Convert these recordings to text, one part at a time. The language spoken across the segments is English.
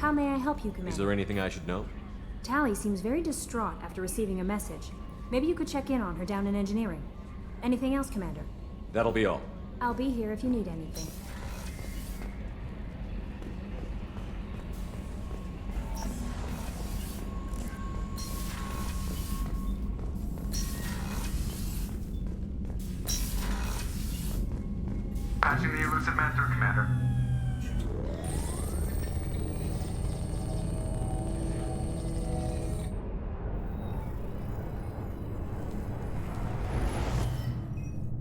How may I help you, Commander? Is there anything I should know? Tally seems very distraught after receiving a message. Maybe you could check in on her down in engineering. Anything else, Commander? That'll be all. I'll be here if you need anything. Patching the elusive man through, Commander.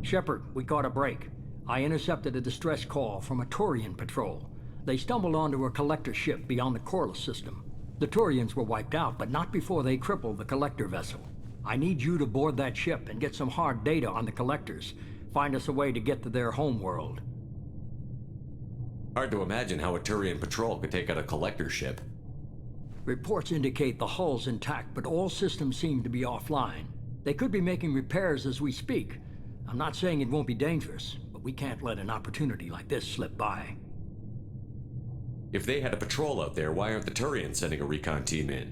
Shepard, we caught a break. I intercepted a distress call from a Turian patrol. They stumbled onto a collector ship beyond the Corliss system. The Turians were wiped out, but not before they crippled the collector vessel. I need you to board that ship and get some hard data on the collectors. Find us a way to get to their homeworld. Hard to imagine how a Turian patrol could take out a collector ship. Reports indicate the hull's intact, but all systems seem to be offline. They could be making repairs as we speak. I'm not saying it won't be dangerous, but we can't let an opportunity like this slip by. If they had a patrol out there, why aren't the Turians sending a recon team in?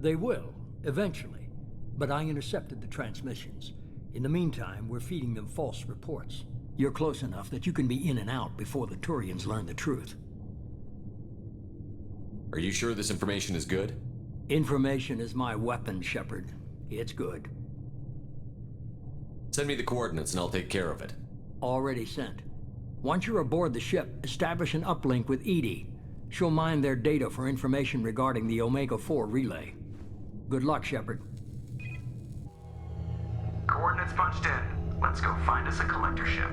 They will, eventually. But I intercepted the transmissions. In the meantime, we're feeding them false reports. You're close enough that you can be in and out before the Turians learn the truth. Are you sure this information is good? Information is my weapon, Shepard. It's good. Send me the coordinates and I'll take care of it. Already sent. Once you're aboard the ship, establish an uplink with Edie. She'll mine their data for information regarding the Omega-4 relay. Good luck, Shepard. Coordinates punched in. Let's go find us a collector ship.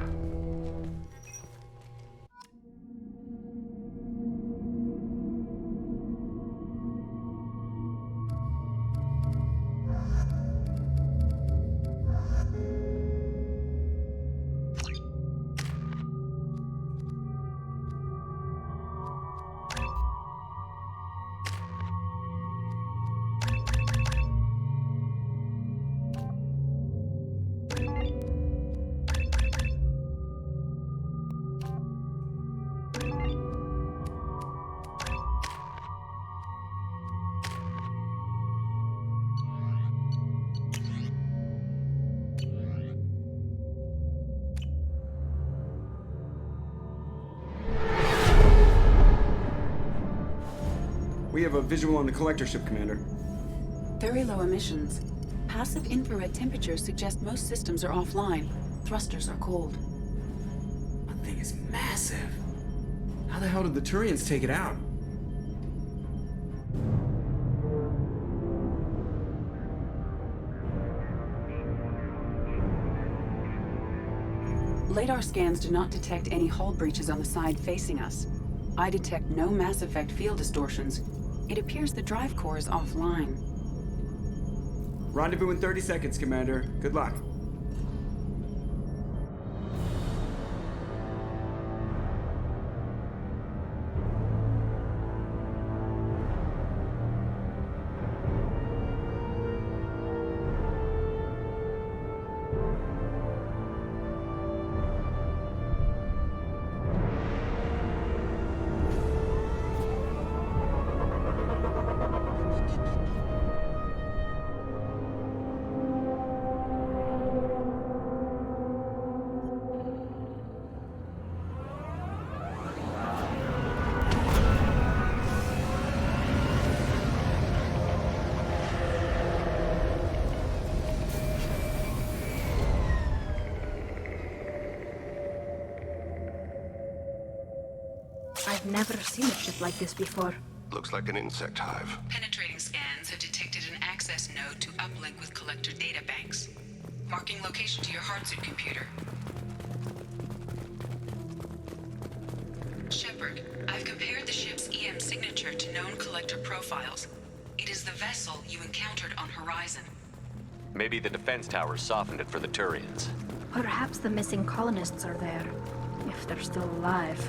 We have a visual on the collector ship, Commander. Very low emissions. Passive infrared temperatures suggest most systems are offline. Thrusters are cold. That thing is massive. How the hell did the Turians take it out? Radar scans do not detect any hull breaches on the side facing us. I detect no Mass Effect field distortions. It appears the drive core is offline. Rendezvous in 30 seconds, Commander. Good luck. I've never seen a ship like this before. Looks like an insect hive. Penetrating scans have detected an access node to uplink with collector data banks. Marking location to your hardsuit computer. Shepard, I've compared the ship's EM signature to known collector profiles. It is the vessel you encountered on Horizon. Maybe the defense towers softened it for the Turians. Perhaps the missing colonists are there, if they're still alive.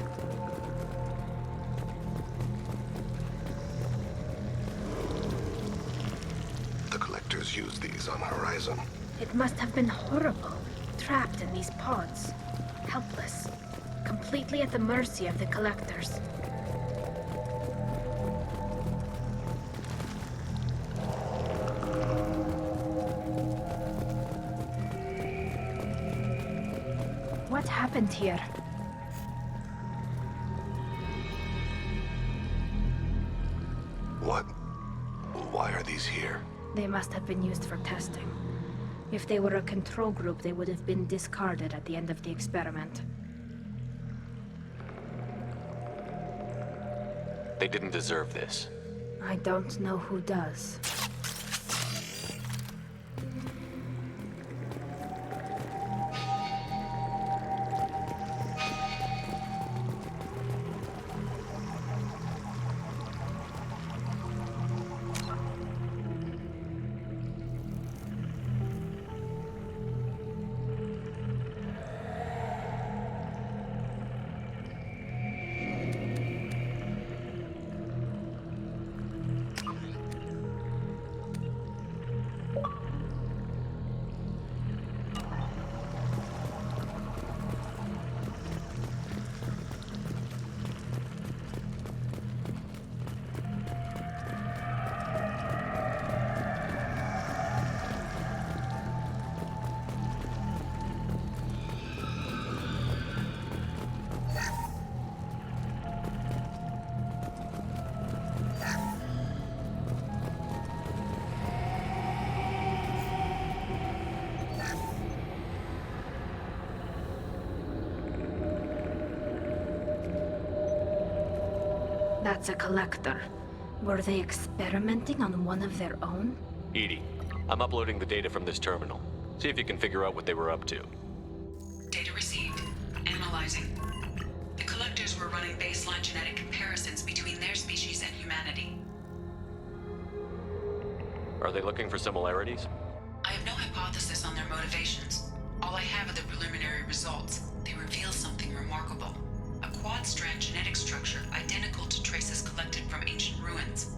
The collectors use these on Horizon. It must have been horrible, trapped in these pods, helpless, completely at the mercy of the collectors. What happened here? What? Why are these here? They must have been used for testing. If they were a control group, they would have been discarded at the end of the experiment. They didn't deserve this. I don't know who does. That's a collector. Were they experimenting on one of their own? Edie, I'm uploading the data from this terminal. See if you can figure out what they were up to. Data received. Analyzing. The collectors were running baseline genetic comparisons between their species and humanity. Are they looking for similarities? I have no hypothesis on their motivations. All I have are the preliminary results. They reveal something remarkable. A quad-strand genetic structure identical to traces collected from ancient ruins.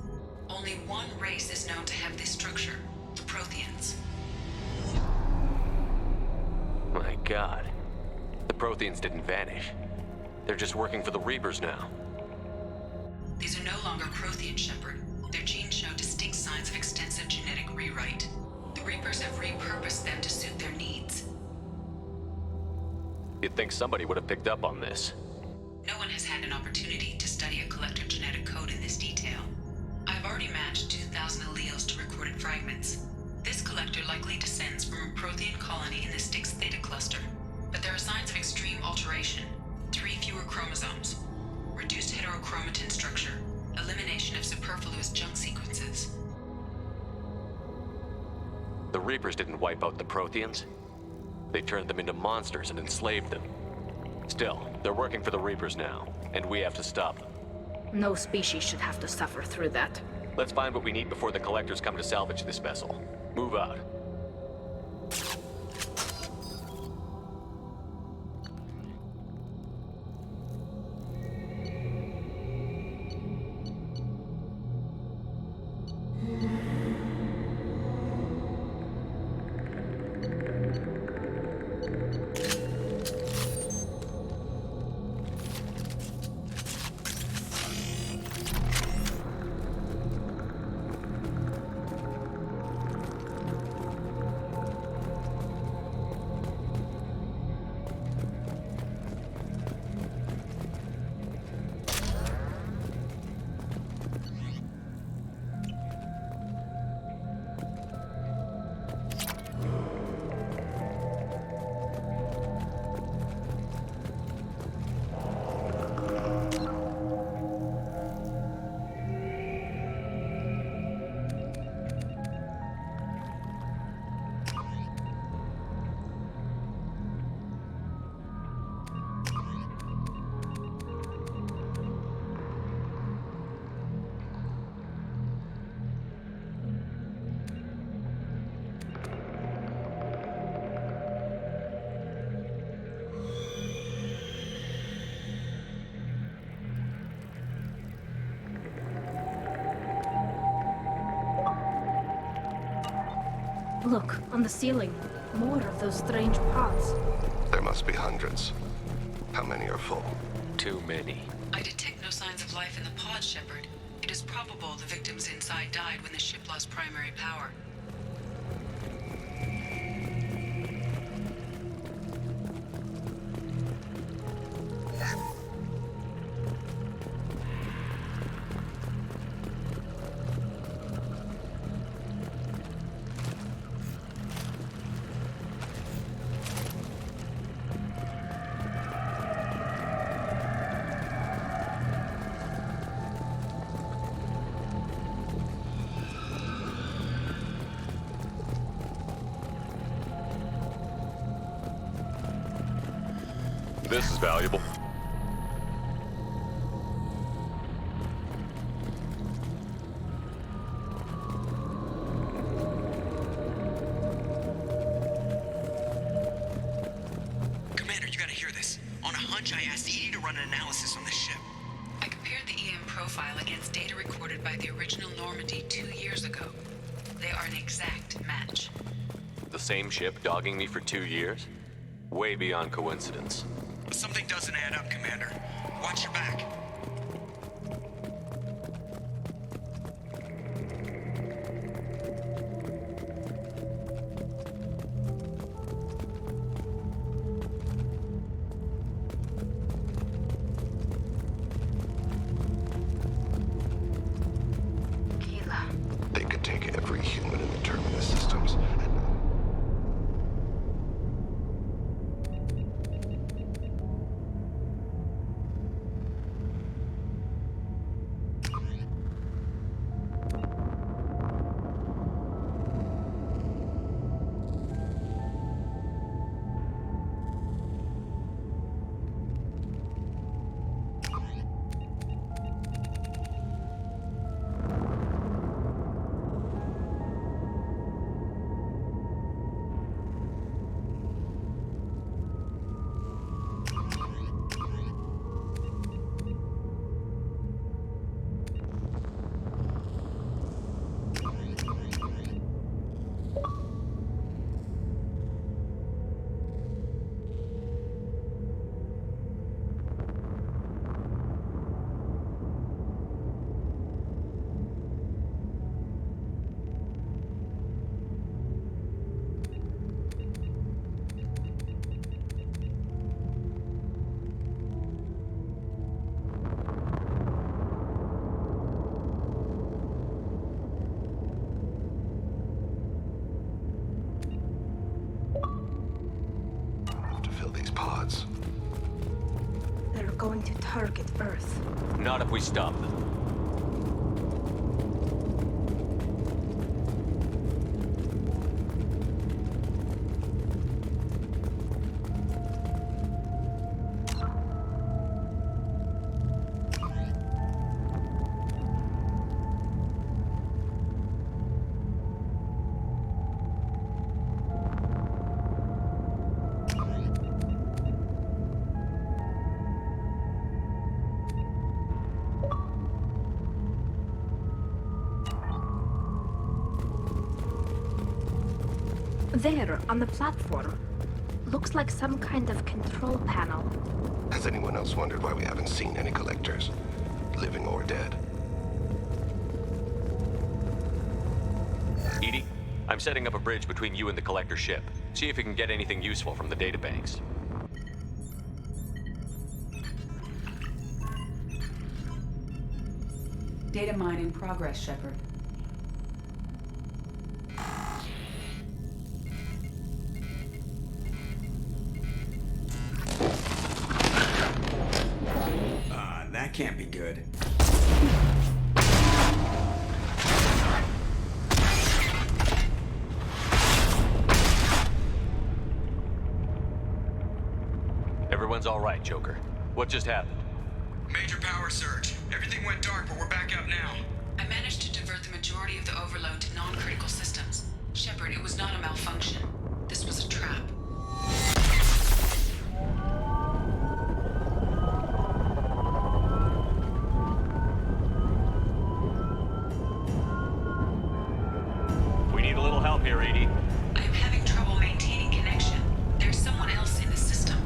Only one race is known to have this structure, the Protheans. My God. The Protheans didn't vanish. They're just working for the Reapers now. These are no longer Prothean, Shepard. Their genes show distinct signs of extensive genetic rewrite. The Reapers have repurposed them to suit their needs. You'd think somebody would have picked up on this. No one has had an opportunity to study a collector genetic code in this detail. I've already matched 2,000 alleles to recorded fragments. This collector likely descends from a Prothean colony in the Styx Theta cluster. But there are signs of extreme alteration. 3 fewer chromosomes, reduced heterochromatin structure, elimination of superfluous junk sequences. The Reapers didn't wipe out the Protheans. They turned them into monsters and enslaved them. Still, they're working for the Reapers now, and we have to stop them. No species should have to suffer through that. Let's find what we need before the collectors come to salvage this vessel. Move out. Look, on the ceiling. More of those strange pods. There must be hundreds. How many are full? Too many. I detect no signs of life in the pod, Shepard. It is probable the victims inside died when the ship lost primary power. This is valuable. Commander, you gotta hear this. On a hunch, I asked Edie to run an analysis on this ship. I compared the EM profile against data recorded by the original Normandy 2 years ago. They are an exact match. The same ship dogging me for 2 years? Way beyond coincidence. Something doesn't add up, Commander. Watch your back. They could take every human in the terminus systems and... to fill these pods. They're going to target Earth. Not if we stop them. There, on the platform. Looks like some kind of control panel. Has anyone else wondered why we haven't seen any collectors? Living or dead? Edie, I'm setting up a bridge between you and the collector ship. See if you can get anything useful from the databanks. Data mine in progress, Shepard. That can't be good. Everyone's all right, Joker. What just happened? Major power surge. Everything went dark, but we're back up now. I managed to divert the majority of the overload to non-critical systems. Shepard, it was not a malfunction. This was a trap. We need a little help here, Edie. I am having trouble maintaining connection. There's someone else in the system.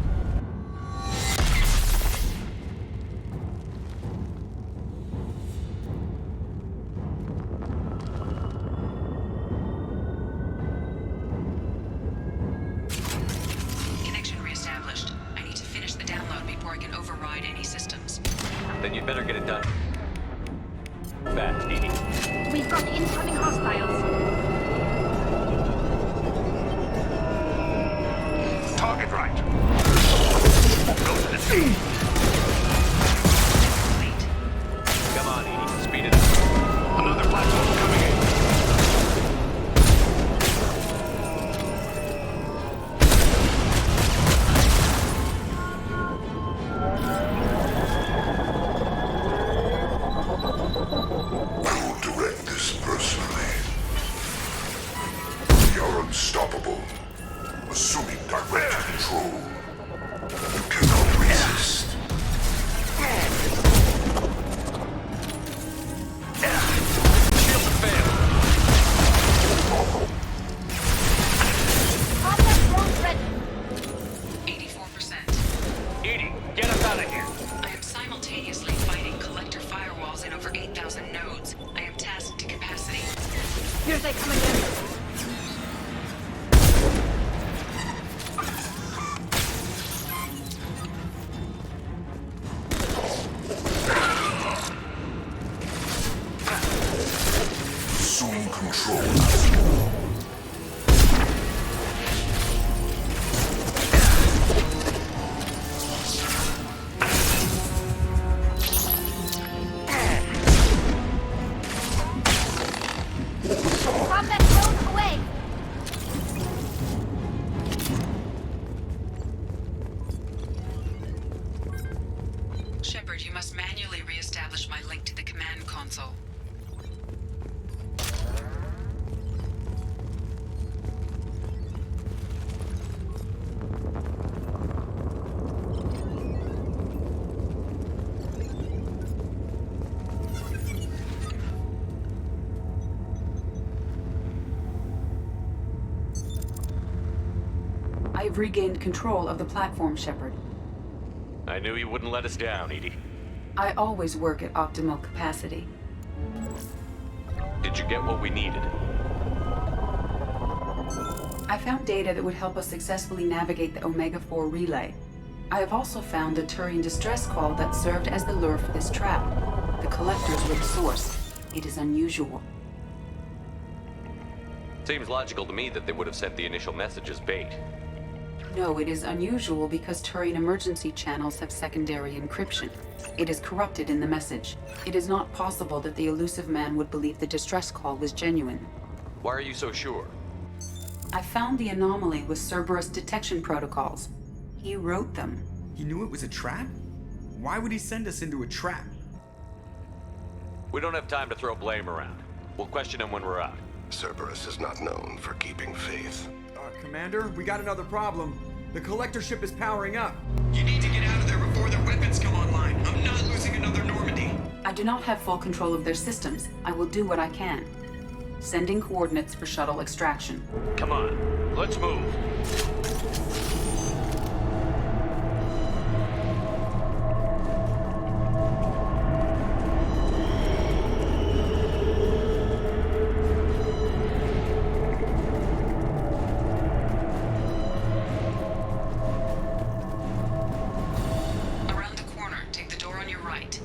Connection reestablished. I need to finish the download before I can override any systems. Then you'd better get it done. Fast, Edie. We've got incoming hostiles. Target right. Go to the sea. Late. Come on, Edie. Speed it up. Another platform coming in. We've regained control of the platform, Shepard. I knew you wouldn't let us down, Edie. I always work at optimal capacity. Did you get what we needed? I found data that would help us successfully navigate the Omega-4 relay. I have also found a Turian distress call that served as the lure for this trap. The collectors were the source. It is unusual. Seems logical to me that they would have sent the initial message as bait. No, it is unusual because Turian emergency channels have secondary encryption. It is corrupted in the message. It is not possible that the elusive man would believe the distress call was genuine. Why are you so sure? I found the anomaly with Cerberus detection protocols. He wrote them. He knew it was a trap? Why would he send us into a trap? We don't have time to throw blame around. We'll question him when we're out. Cerberus is not known for keeping faith. Commander, we got another problem. The collector ship is powering up. You need to get out of there before their weapons come online. I'm not losing another Normandy. I do not have full control of their systems. I will do what I can. Sending coordinates for shuttle extraction. Come on, let's move. Around the corner, take the door on your right.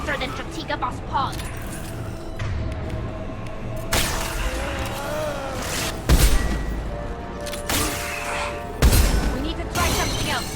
faster than Strategic Boss Paul. We need to try something else.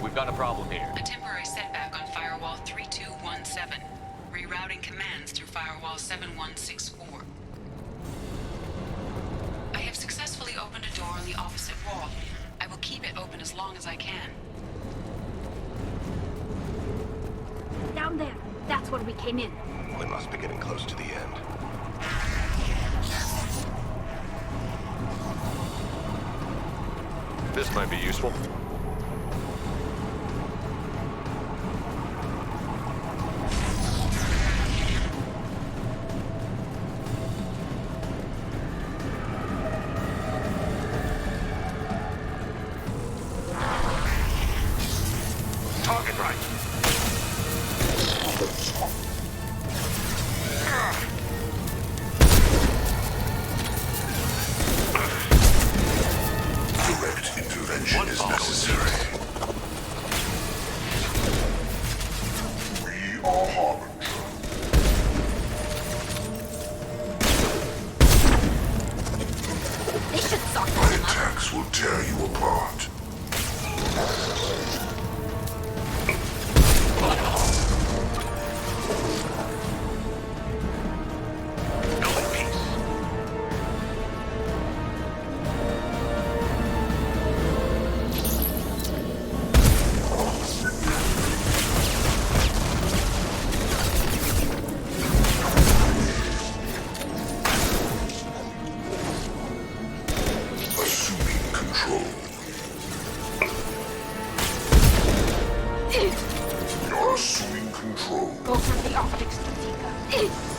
We've got a problem here. A temporary setback on Firewall 3217. Rerouting commands through Firewall 7164. I have successfully opened a door on the opposite wall. I will keep it open as long as I can. Down there. That's where we came in. We must be getting close to the end. This might be useful. Target right. Direct intervention is necessary. We are Harbinger. They should soften My them up. attacks will tear you apart. Assuming control. You're assuming control. Go for the optics, Strategic.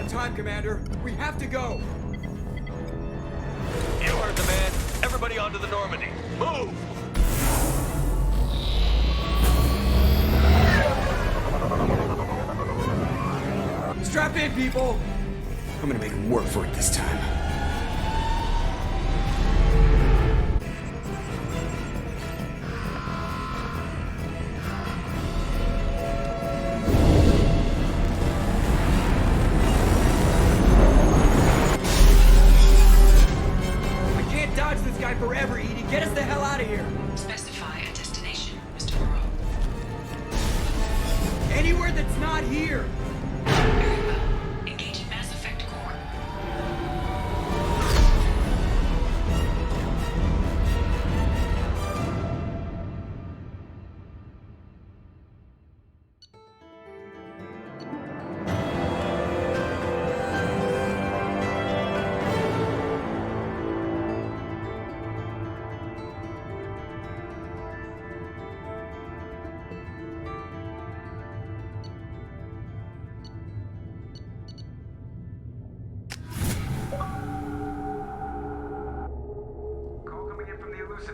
Time, Commander. We have to go. You heard the man. Everybody onto the Normandy. Move! Strap in, people. I'm gonna make them work for it this time. Forever, Edie. Get us the hell out of here. Specify a destination, Mr. Moreau. Anywhere that's not here. Very well. Engage in Mass Effect Core.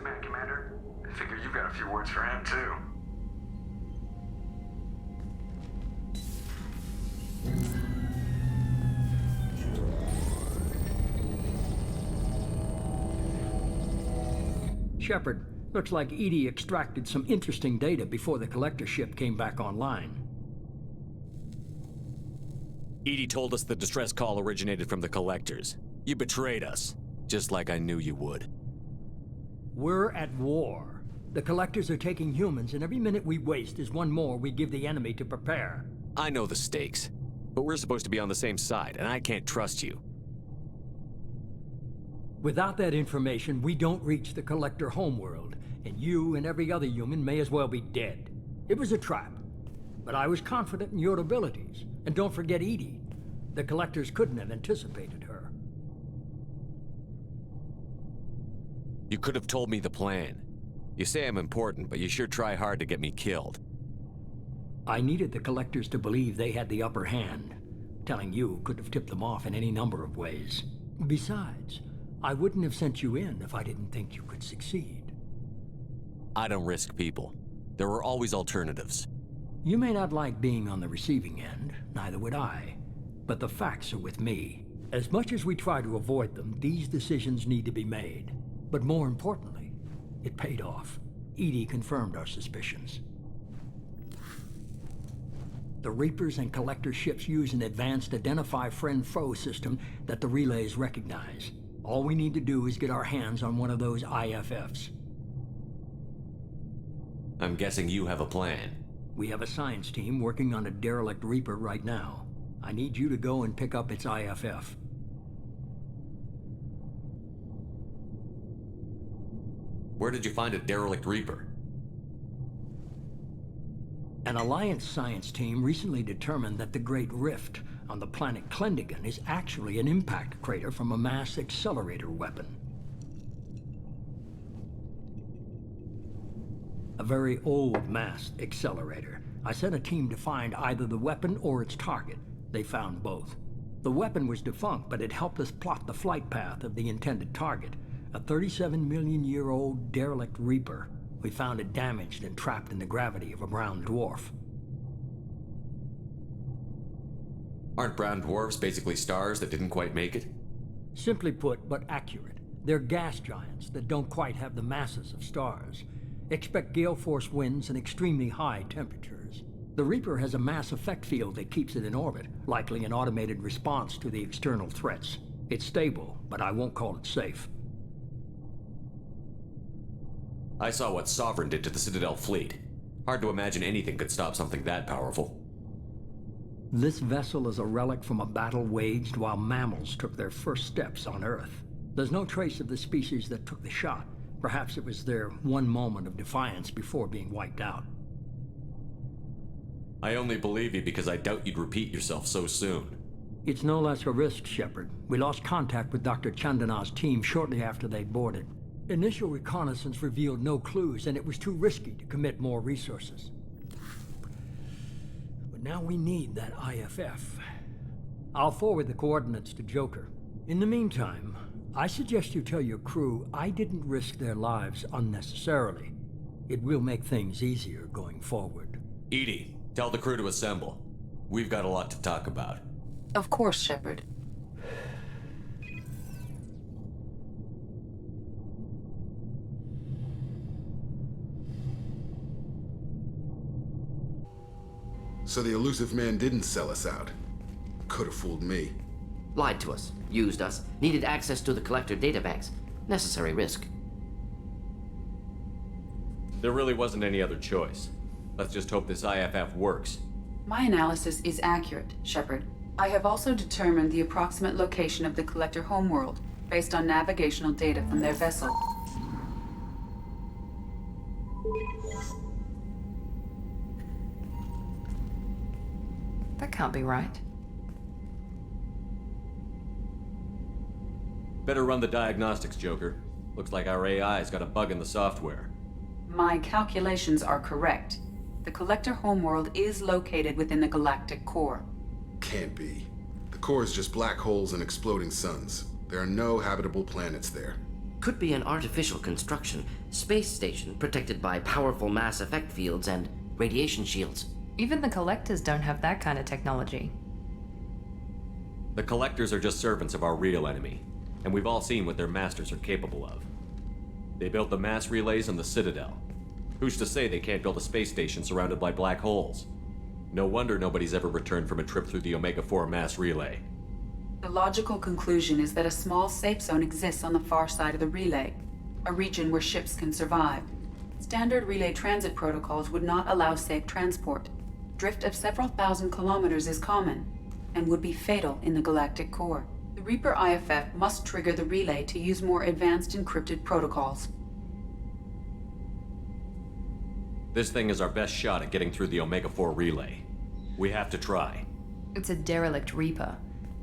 Man, Commander. I figure you've got a few words for him, too. Shepard, looks like Edie extracted some interesting data before the collector ship came back online. Edie told us the distress call originated from the collectors. You betrayed us, just like I knew you would. We're at war. The collectors are taking humans, and every minute we waste is one more we give the enemy to prepare. I know the stakes, but we're supposed to be on the same side, and I can't trust you. Without that information, we don't reach the collector homeworld, and you and every other human may as well be dead. It was a trap, but I was confident in your abilities. And don't forget Edie. The collectors couldn't have anticipated her. You could have told me the plan. You say I'm important, but you sure try hard to get me killed. I needed the collectors to believe they had the upper hand. Telling you could have tipped them off in any number of ways. Besides, I wouldn't have sent you in if I didn't think you could succeed. I don't risk people. There are always alternatives. You may not like being on the receiving end, neither would I. But the facts are with me. As much as we try to avoid them, these decisions need to be made. But more importantly, it paid off. Edie confirmed our suspicions. The Reapers and Collector ships use an advanced identify friend-foe system that the relays recognize. All we need to do is get our hands on one of those IFFs. I'm guessing you have a plan. We have a science team working on a derelict Reaper right now. I need you to go and pick up its IFF. Where did you find a derelict Reaper? An Alliance science team recently determined that the Great Rift on the planet Klendigan is actually an impact crater from a mass accelerator weapon. A very old mass accelerator. I sent a team to find either the weapon or its target. They found both. The weapon was defunct, but it helped us plot the flight path of the intended target, a 37-million-year-old derelict Reaper. We found it damaged and trapped in the gravity of a brown dwarf. Aren't brown dwarfs basically stars that didn't quite make it? Simply put, but accurate. They're gas giants that don't quite have the masses of stars. Expect gale force winds and extremely high temperatures. The Reaper has a mass effect field that keeps it in orbit, likely an automated response to the external threats. It's stable, but I won't call it safe. I saw what Sovereign did to the Citadel fleet. Hard to imagine anything could stop something that powerful. This vessel is a relic from a battle waged while mammals took their first steps on Earth. There's no trace of the species that took the shot. Perhaps it was their one moment of defiance before being wiped out. I only believe you because I doubt you'd repeat yourself so soon. It's no less a risk, Shepard. We lost contact with Dr. Chandana's team shortly after they boarded. Initial reconnaissance revealed no clues, and it was too risky to commit more resources. But now we need that IFF. I'll forward the coordinates to Joker. In the meantime, I suggest you tell your crew I didn't risk their lives unnecessarily. It will make things easier going forward. Edie, tell the crew to assemble. We've got a lot to talk about. Of course, Shepard. So the elusive man didn't sell us out. Could have fooled me. Lied to us, used us, needed access to the collector databanks. Necessary risk. There really wasn't any other choice. Let's just hope this IFF works. My analysis is accurate, Shepard. I have also determined the approximate location of the collector homeworld, based on navigational data from their vessel. That can't be right. Better run the diagnostics, Joker. Looks like our AI's got a bug in the software. My calculations are correct. The collector homeworld is located within the galactic core. Can't be. The core is just black holes and exploding suns. There are no habitable planets there. Could be an artificial construction, space station protected by powerful mass effect fields and radiation shields. Even the collectors don't have that kind of technology. The collectors are just servants of our real enemy, and we've all seen what their masters are capable of. They built the mass relays on the Citadel. Who's to say they can't build a space station surrounded by black holes? No wonder nobody's ever returned from a trip through the Omega-4 mass relay. The logical conclusion is that a small safe zone exists on the far side of the relay, a region where ships can survive. Standard relay transit protocols would not allow safe transport. Drift of several thousand kilometers is common, and would be fatal in the galactic core. The Reaper IFF must trigger the relay to use more advanced encrypted protocols. This thing is our best shot at getting through the Omega-4 relay. We have to try. It's a derelict Reaper.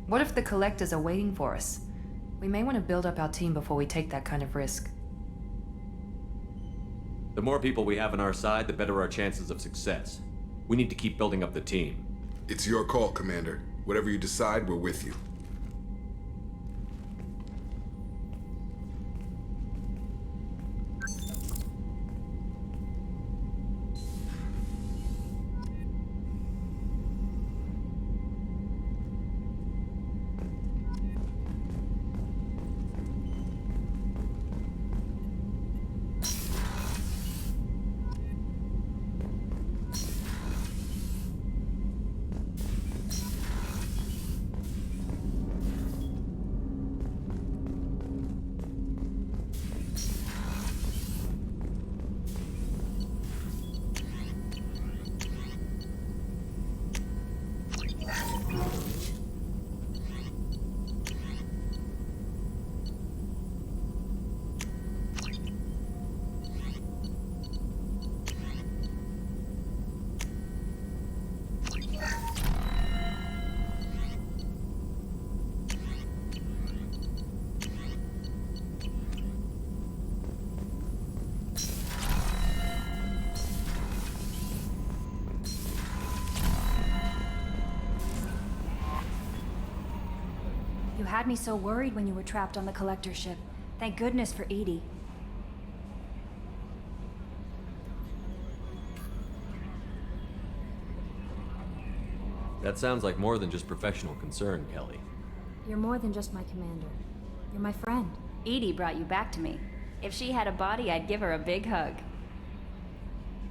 What if the collectors are waiting for us? We may want to build up our team before we take that kind of risk. The more people we have on our side, the better our chances of success. We need to keep building up the team. It's your call, Commander. Whatever you decide, we're with you. You had me so worried when you were trapped on the collector ship. Thank goodness for Edie. That sounds like more than just professional concern, Kelly. You're more than just my commander. You're my friend. Edie brought you back to me. If she had a body, I'd give her a big hug.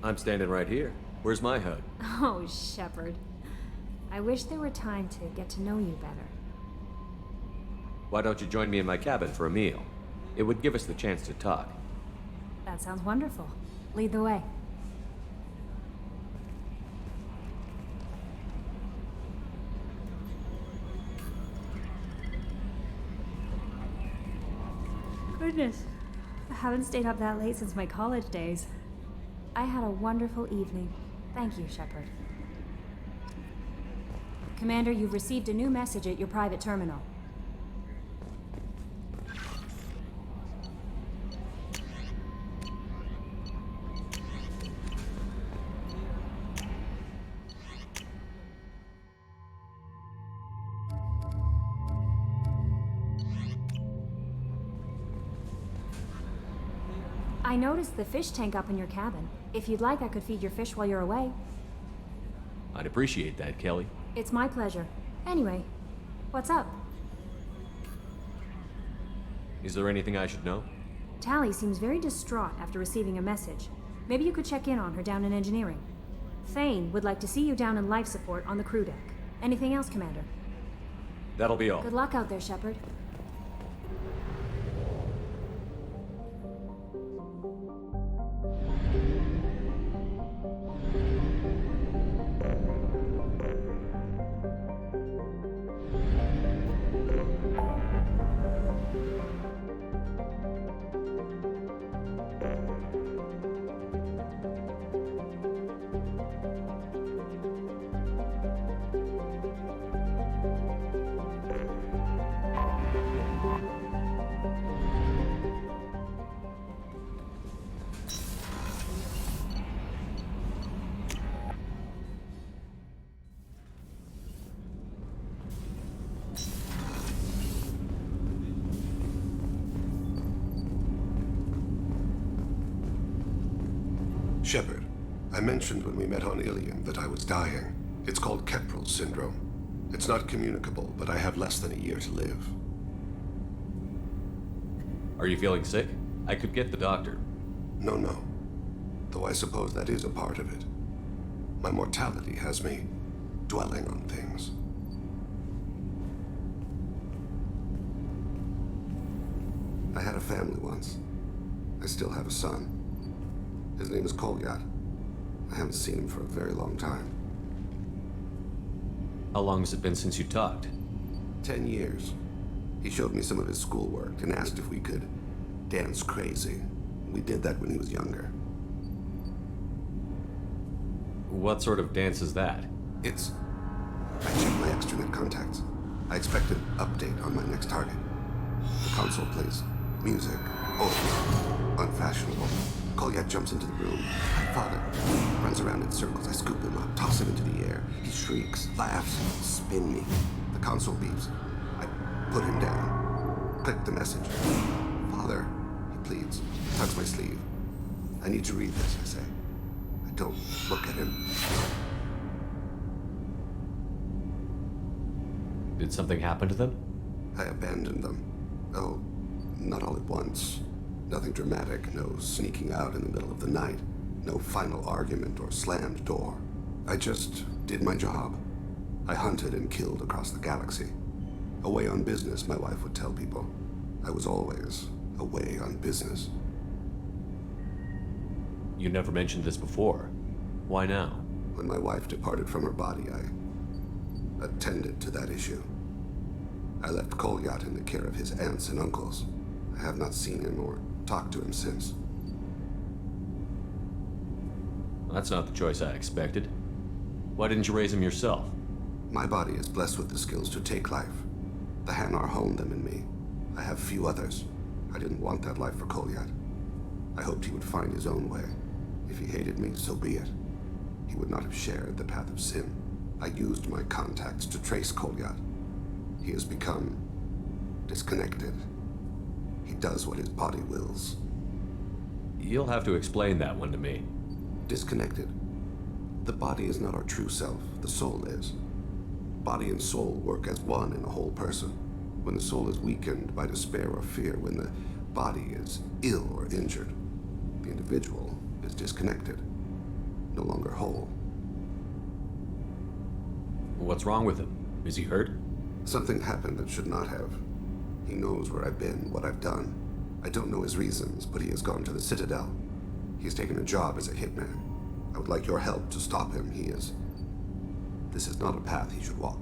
I'm standing right here. Where's my hug? Oh, Shepard. I wish there were time to get to know you better. Why don't you join me in my cabin for a meal? It would give us the chance to talk. That sounds wonderful. Lead the way. Goodness. I haven't stayed up that late since my college days. I had a wonderful evening. Thank you, Shepard. Commander, you've received a new message at your private terminal. I noticed the fish tank up in your cabin. If you'd like, I could feed your fish while you're away. I'd appreciate that, Kelly. It's my pleasure. Anyway, what's up? Is there anything I should know? Tally seems very distraught after receiving a message. Maybe you could check in on her down in engineering. Thane would like to see you down in life support on the crew deck. Anything else, Commander? That'll be all. Good luck out there, Shepard. Shepard, I mentioned when we met on Ilium that I was dying. It's called Keprel's syndrome. It's not communicable, but I have less than a year to live. Are you feeling sick? I could get the doctor. No. Though I suppose that is a part of it. My mortality has me dwelling on things. I had a family once. I still have a son. His name is Kolyat. I haven't seen him for a very long time. How long has it been since you talked? 10 years. He showed me some of his schoolwork and asked if we could dance crazy. We did that when he was younger. What sort of dance is that? I checked my extranet contacts. I expect an update on my next target. The console plays music, old, unfashionable. Kolyat jumps into the room. My father runs around in circles. I scoop him up, toss him into the air. He shrieks, laughs, spin me. The console beeps. I put him down. Click the message. Father, he pleads. Tugs my sleeve. I need to read this, I say. I don't look at him. Did something happen to them? I abandoned them. Oh, not all at once. Nothing dramatic, no sneaking out in the middle of the night, no final argument or slammed door. I just did my job. I hunted and killed across the galaxy. Away on business, my wife would tell people. I was always away on business. You never mentioned this before. Why now? When my wife departed from her body, I attended to that issue. I left Kolyat in the care of his aunts and uncles. I have not seen him or talked to him since. That's not the choice I expected. Why didn't you raise him yourself? My body is blessed with the skills to take life. The Hanar honed them in me. I have few others. I didn't want that life for Kolyat. I hoped he would find his own way. If he hated me, so be it. He would not have shared the path of sin. I used my contacts to trace Kolyat. He has become Disconnected. He does what his body wills. You'll have to explain that one to me. Disconnected. The body is not our true self, the soul is. Body and soul work as one in a whole person. When the soul is weakened by despair or fear, when the body is ill or injured, the individual is disconnected, no longer whole. What's wrong with him? Is he hurt? Something happened that should not have. He knows where I've been, what I've done. I don't know his reasons, but he has gone to the Citadel. He's taken a job as a hitman. I would like your help to stop him. This is not a path he should walk.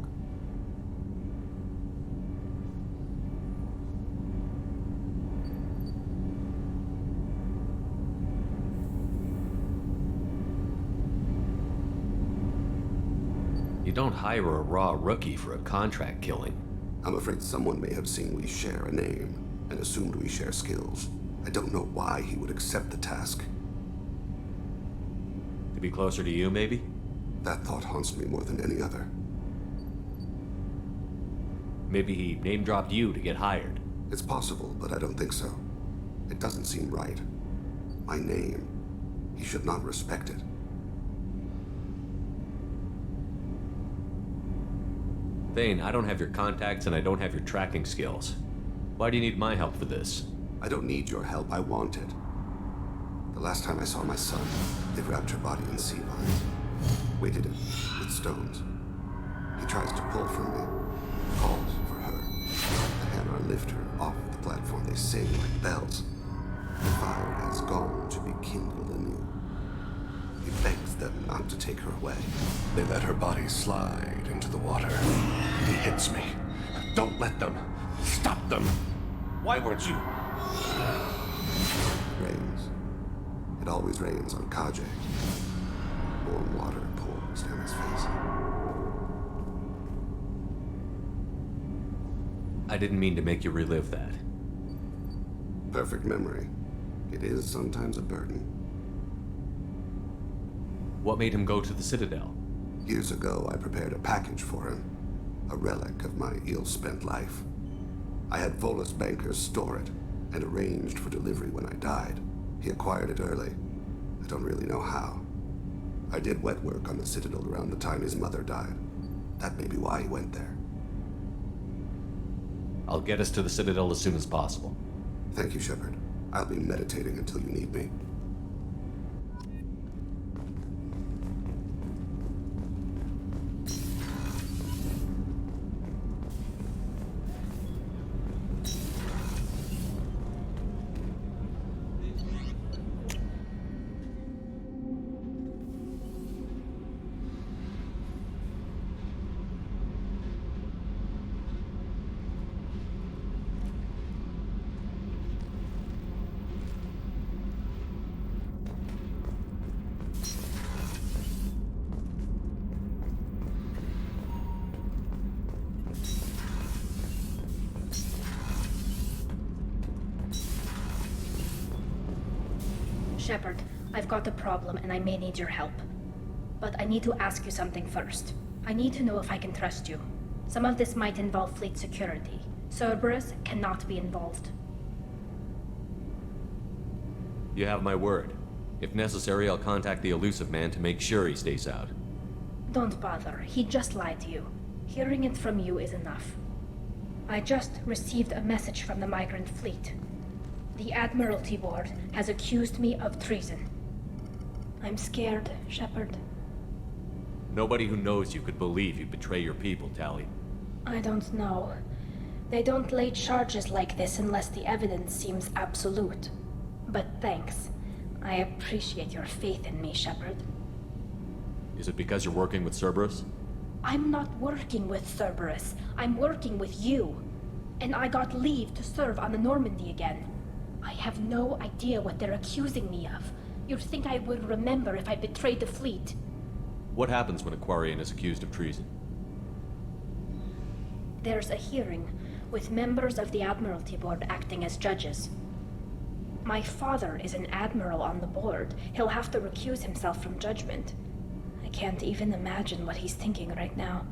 You don't hire a raw rookie for a contract killing. I'm afraid someone may have seen we share a name and assumed we share skills. I don't know why he would accept the task. To be closer to you, maybe? That thought haunts me more than any other. Maybe he name-dropped you to get hired. It's possible, but I don't think so. It doesn't seem right. My name. He should not respect it. Thane, I don't have your contacts and I don't have your tracking skills. Why do you need my help for this? I don't need your help, I want it. The last time I saw my son, they wrapped her body in sea vines, weighted it with stones. He tries to pull from me, calls for her. The hammer lift her off the platform, they sing like bells. The fire has gone to be kindled anew. He begs them not to take her away. They let her body slide into the water. He hits me. Don't let them. Stop them. Why weren't you? Rains. It always rains on Kaje. Warm water pours down his face. I didn't mean to make you relive that. Perfect memory. It is sometimes a burden. What made him go to the Citadel? Years ago, I prepared a package for him. A relic of my ill-spent life. I had Volus bankers store it, and arranged for delivery when I died. He acquired it early. I don't really know how. I did wet work on the Citadel around the time his mother died. That may be why he went there. I'll get us to the Citadel as soon as possible. Thank you, Shepard. I'll be meditating until you need me. Shepard, I've got a problem and I may need your help. But I need to ask you something first. I need to know if I can trust you. Some of this might involve fleet security. Cerberus cannot be involved. You have my word. If necessary, I'll contact the elusive man to make sure he stays out. Don't bother. He just lied to you. Hearing it from you is enough. I just received a message from the migrant fleet. The Admiralty Board has accused me of treason. I'm scared, Shepard. Nobody who knows you could believe you betray your people, Tali. I don't know. They don't lay charges like this unless the evidence seems absolute. But thanks. I appreciate your faith in me, Shepard. Is it because you're working with Cerberus? I'm not working with Cerberus. I'm working with you. And I got leave to serve on the Normandy again. I have no idea what they're accusing me of. You'd think I would remember if I betrayed the fleet. What happens when a Quarian is accused of treason? There's a hearing, with members of the Admiralty Board acting as judges. My father is an admiral on the board. He'll have to recuse himself from judgment. I can't even imagine what he's thinking right now.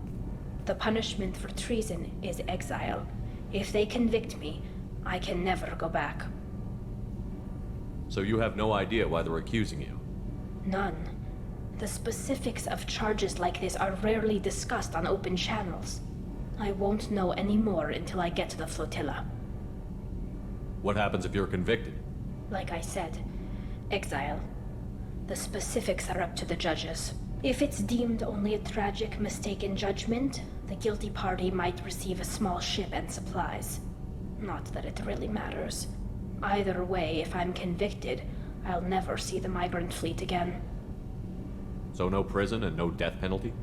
The punishment for treason is exile. If they convict me, I can never go back. So you have no idea why they're accusing you? None. The specifics of charges like this are rarely discussed on open channels. I won't know any more until I get to the flotilla. What happens if you're convicted? Like I said, exile. The specifics are up to the judges. If it's deemed only a tragic mistake in judgment, the guilty party might receive a small ship and supplies. Not that it really matters. Either way, if I'm convicted, I'll never see the migrant fleet again. So no prison and no death penalty?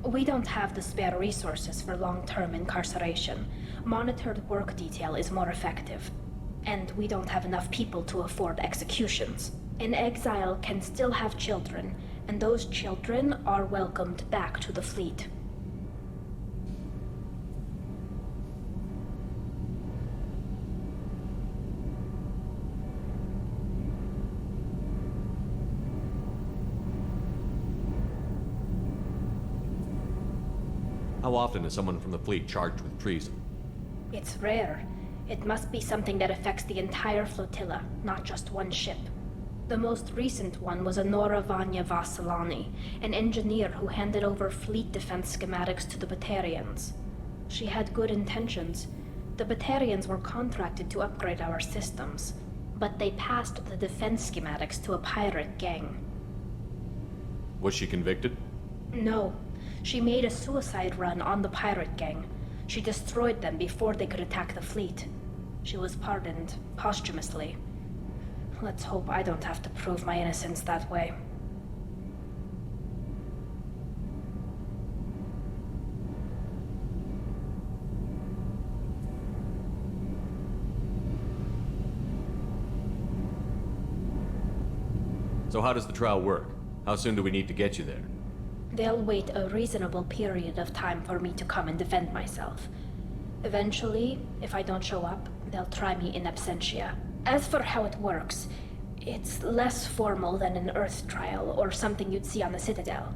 We don't have the spare resources for long-term incarceration. Monitored work detail is more effective. And we don't have enough people to afford executions. An exile can still have children, and those children are welcomed back to the fleet. How often is someone from the fleet charged with treason? It's rare. It must be something that affects the entire flotilla, not just one ship. The most recent one was Anora Vanya Vasilani, an engineer who handed over fleet defense schematics to the Batarians. She had good intentions. The Batarians were contracted to upgrade our systems, but they passed the defense schematics to a pirate gang. Was she convicted? No. She made a suicide run on the pirate gang. She destroyed them before they could attack the fleet. She was pardoned posthumously. Let's hope I don't have to prove my innocence that way. So how does the trial work? How soon do we need to get you there? They'll wait a reasonable period of time for me to come and defend myself. Eventually, if I don't show up, they'll try me in absentia. As for how it works, it's less formal than an Earth trial or something you'd see on the Citadel.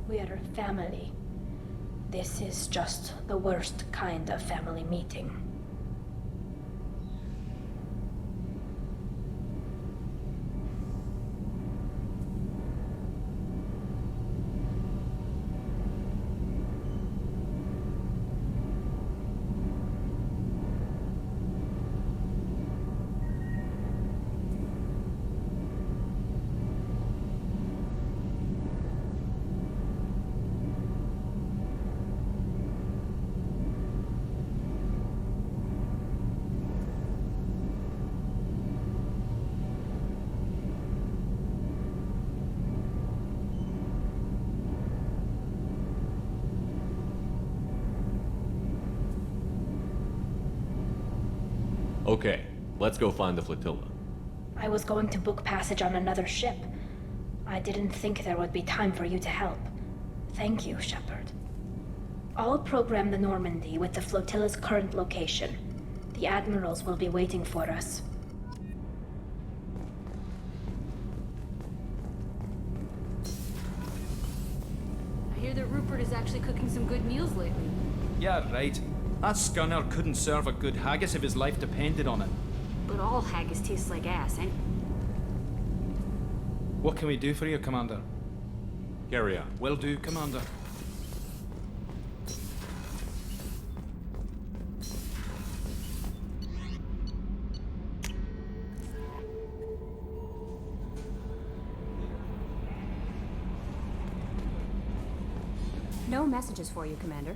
We're family. This is just the worst kind of family meeting. Okay, let's go find the flotilla. I was going to book passage on another ship. I didn't think there would be time for you to help. Thank you, Shepard. I'll program the Normandy with the flotilla's current location. The admirals will be waiting for us. I hear that Rupert is actually cooking some good meals lately. Yeah, right. That scunner couldn't serve a good haggis if his life depended on it. But all haggis tastes like ass, and... What can we do for you, Commander? Carry on. Will do, Commander. No messages for you, Commander.